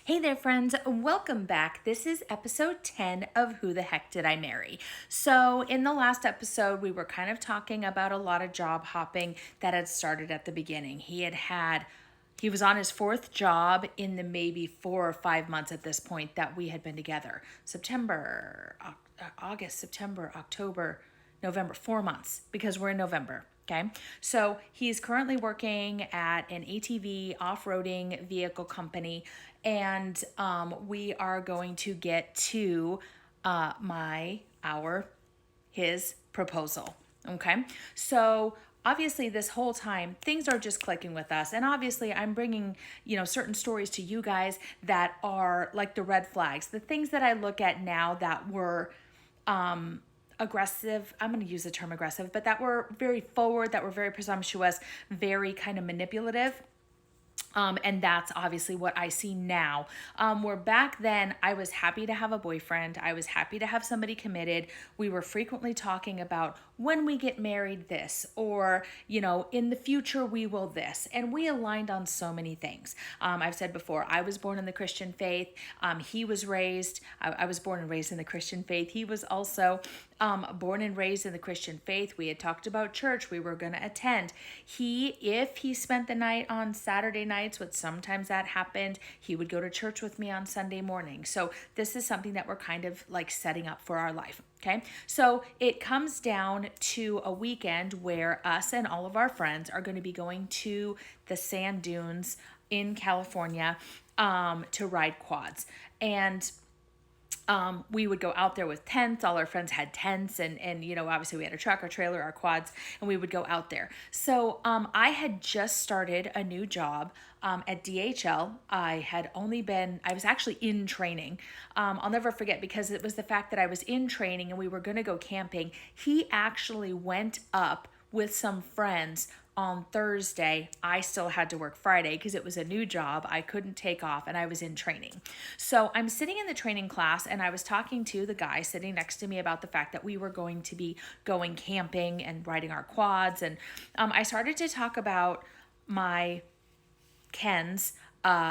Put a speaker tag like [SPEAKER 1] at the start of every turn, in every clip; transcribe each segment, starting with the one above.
[SPEAKER 1] Hey there, friends. Welcome back. This is episode 10 of Who the Heck Did I Marry? So, in the last episode, we were kind of talking about a lot of job hopping that had started at the beginning. He was on his fourth job in the maybe 4 or 5 months at this point that we had been together. August, September, October, November, 4 months because we're in November. Okay, so he's currently working at an ATV off-roading vehicle company, and we are going to get to his proposal. Okay, so obviously this whole time things are just clicking with us, and obviously I'm bringing certain stories to you guys that are like the red flags, the things that I look at now that were aggressive. I'm going to use the term aggressive, but that were very forward, that were very presumptuous, very kind of manipulative. And that's obviously what I see now. Where back then, I was happy to have a boyfriend. I was happy to have somebody committed. We were frequently talking about when we get married, this, or, in the future, we will this. And we aligned on so many things. I've said before, I was born in the Christian faith. I was born and raised in the Christian faith. He was also born and raised in the Christian faith. We had talked about church we were going to attend. If he spent the night on Saturday nights, which sometimes that happened, he would go to church with me on Sunday morning. So this is something that we're kind of like setting up for our life. Okay, so it comes down to a weekend where us and all of our friends are going to be going to the sand dunes in California to ride quads. And we would go out there with tents. All our friends had tents, and obviously we had a truck, our trailer, our quads, and we would go out there. So I had just started a new job at DHL. I was actually in training. I'll never forget, because it was the fact that I was in training and we were going to go camping. He actually went up with some friends on Thursday. I still had to work Friday because it was a new job. I couldn't take off and I was in training. So I'm sitting in the training class and I was talking to the guy sitting next to me about the fact that we were going to be going camping and riding our quads. And I started to talk about Ken's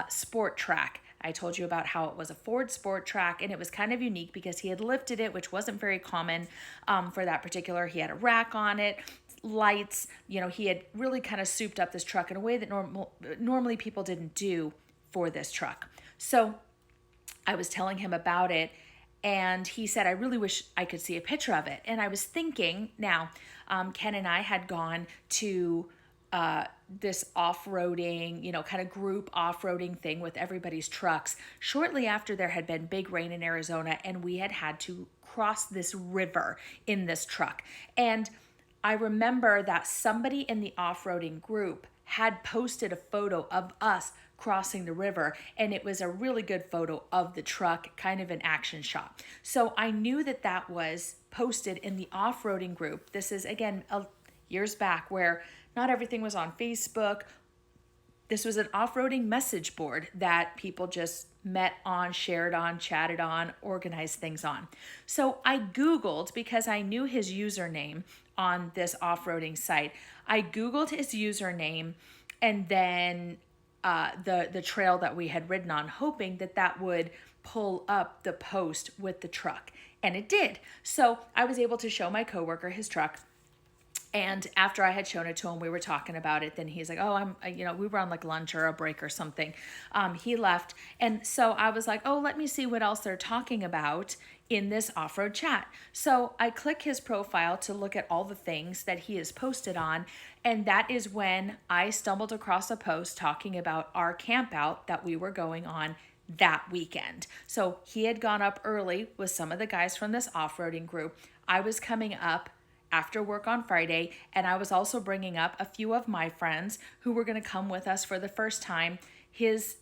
[SPEAKER 1] sport track. I told you about how it was a Ford Sport Track, and it was kind of unique because he had lifted it, which wasn't very common for that particular. He had a rack on it, lights. He had really kind of souped up this truck in a way that normally people didn't do for this truck. So I was telling him about it, and he said, I really wish I could see a picture of it. And I was thinking, now, Ken and I had gone to this off-roading, kind of group off-roading thing with everybody's trucks shortly after there had been big rain in Arizona, and we had to cross this river in this truck. And I remember that somebody in the off-roading group had posted a photo of us crossing the river, and it was a really good photo of the truck, kind of an action shot. So I knew that was posted in the off-roading group. This is, again, years back, where not everything was on Facebook. This was an off-roading message board that people just met on, shared on, chatted on, organized things on. So I Googled, because I knew his username on this off-roading site. I Googled his username and then the trail that we had ridden on, hoping that would pull up the post with the truck. And it did. So I was able to show my coworker his truck. And after I had shown it to him, we were talking about it. Then he's like, oh, we were on like lunch or a break or something. He left. And so I was like, oh, let me see what else they're talking about in this off-road chat. So I click his profile to look at all the things that he has posted on. And that is when I stumbled across a post talking about our camp out that we were going on that weekend. So he had gone up early with some of the guys from this off-roading group. I was coming up after work on Friday, and I was also bringing up a few of my friends who were going to come with us for the first time.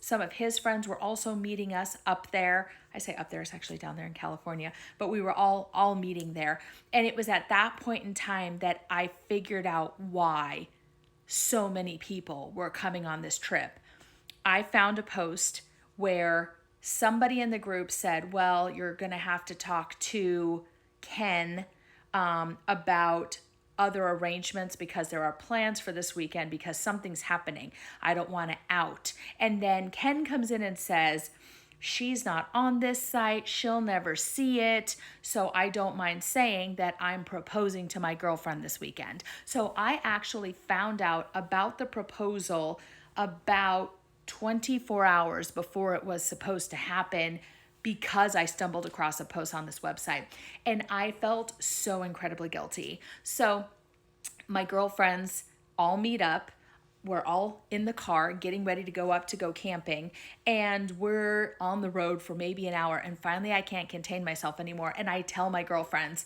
[SPEAKER 1] Some of his friends were also meeting us up there. I say up there, it's actually down there in California, but we were all meeting there. And it was at that point in time that I figured out why so many people were coming on this trip. I found a post where somebody in the group said, well, you're going to have to talk to Ken about other arrangements because there are plans for this weekend because something's happening. I don't want to out. And then Ken comes in and says, she's not on this site, she'll never see it. So I don't mind saying that I'm proposing to my girlfriend this weekend. So I actually found out about the proposal about 24 hours before it was supposed to happen because I stumbled across a post on this website and I felt so incredibly guilty. So my girlfriends all meet up. We're all in the car getting ready to go up to go camping, and we're on the road for maybe an hour. And finally, I can't contain myself anymore. And I tell my girlfriends,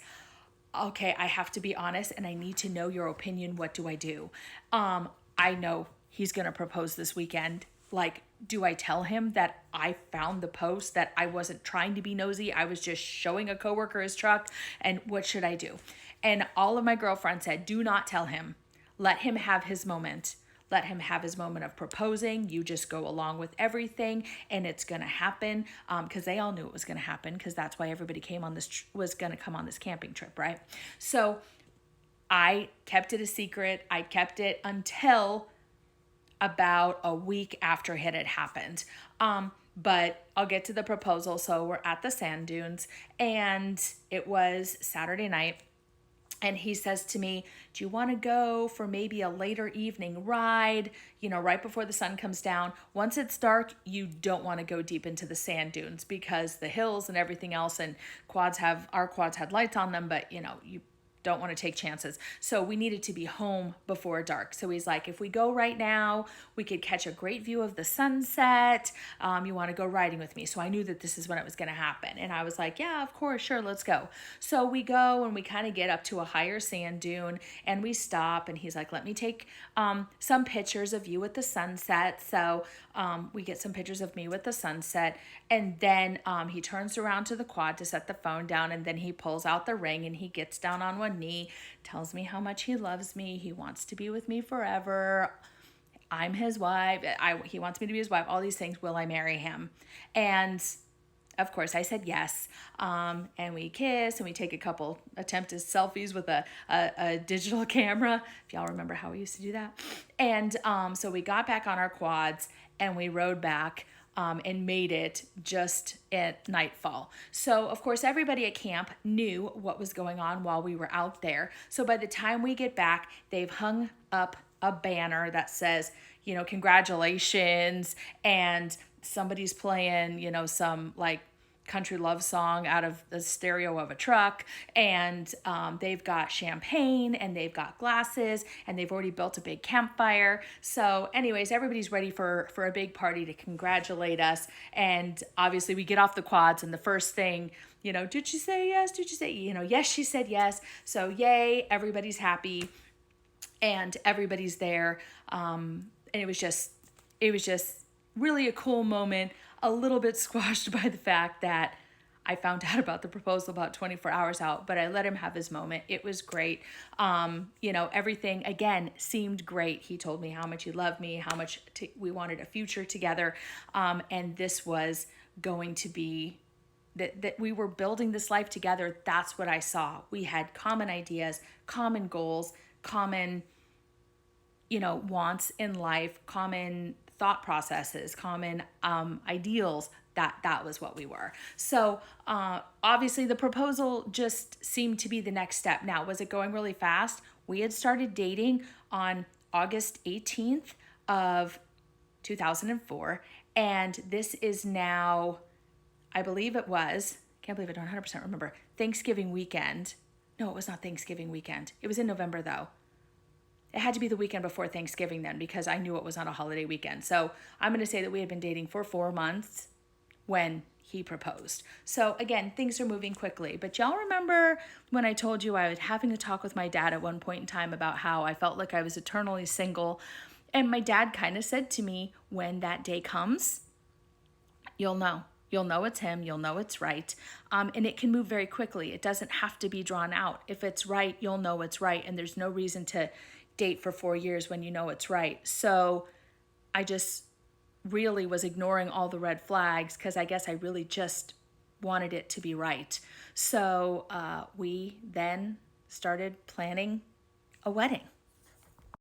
[SPEAKER 1] okay, I have to be honest and I need to know your opinion. What do I do? I know he's going to propose this weekend. Like, do I tell him that I found the post, that I wasn't trying to be nosy, I was just showing a coworker his truck, and what should I do? And all of my girlfriends said, do not tell him. Let him have his moment. Let him have his moment of proposing. You just go along with everything and it's going to happen, because they all knew it was going to happen, because that's why everybody came on this was going to come on this camping trip, right? So I kept it a secret. I kept it until about a week after it had happened. But I'll get to the proposal. So we're at the sand dunes and it was Saturday night. And he says to me, do you want to go for maybe a later evening ride, right before the sun comes down? Once it's dark, you don't want to go deep into the sand dunes because the hills and everything else, and our quads had lights on them, but you don't want to take chances. So we needed to be home before dark. So he's like, if we go right now, we could catch a great view of the sunset. You want to go riding with me? So I knew that this is when it was going to happen. And I was like, yeah, of course, sure, let's go. So we go and we kind of get up to a higher sand dune and we stop. And he's like, let me take some pictures of you with the sunset. So we get some pictures of me with the sunset. And then he turns around to the quad to set the phone down. And then he pulls out the ring and he gets down on one knee, tells me how much he loves me. He wants to be with me forever. I'm his wife. He wants me to be his wife. All these things. Will I marry him? And of course, I said yes. And we kiss and we take a couple attempted selfies with a digital camera. If y'all remember how we used to do that. And so we got back on our quads and we rode back. And made it just at nightfall. So, of course, everybody at camp knew what was going on while we were out there. So by the time we get back, they've hung up a banner that says, congratulations, and somebody's playing, some like country love song out of the stereo of a truck, and they've got champagne and they've got glasses and they've already built a big campfire. So anyways, everybody's ready for a big party to congratulate us. And obviously we get off the quads and the first thing, did she say yes? Did you say, yes, she said yes. So yay, everybody's happy and everybody's there. And it was just really a cool moment, a little bit squashed by the fact that I found out about the proposal about 24 hours out, but I let him have his moment. It was great. Everything, again, seemed great. He told me how much he loved me, how much we wanted a future together. And this was going to be that we were building this life together. That's what I saw. We had common ideas, common goals, common, wants in life, common thought processes, common ideals. That was what we were. So obviously the proposal just seemed to be the next step. Now, was it going really fast? We had started dating on August 18th of 2004. And this is now, I believe it was, can't believe I don't 100% remember, Thanksgiving weekend. No, it was not Thanksgiving weekend. It was in November though. It had to be the weekend before Thanksgiving then, because I knew it was on a holiday weekend. So I'm going to say that we had been dating for 4 months when he proposed. So again, things are moving quickly. But y'all remember when I told you I was having a talk with my dad at one point in time about how I felt like I was eternally single? And my dad kind of said to me, when that day comes, you'll know. You'll know it's him. You'll know it's right. And it can move very quickly. It doesn't have to be drawn out. If it's right, you'll know it's right. And there's no reason to date for 4 years when you know it's right. So I just really was ignoring all the red flags because I guess I really just wanted it to be right. So we then started planning a wedding.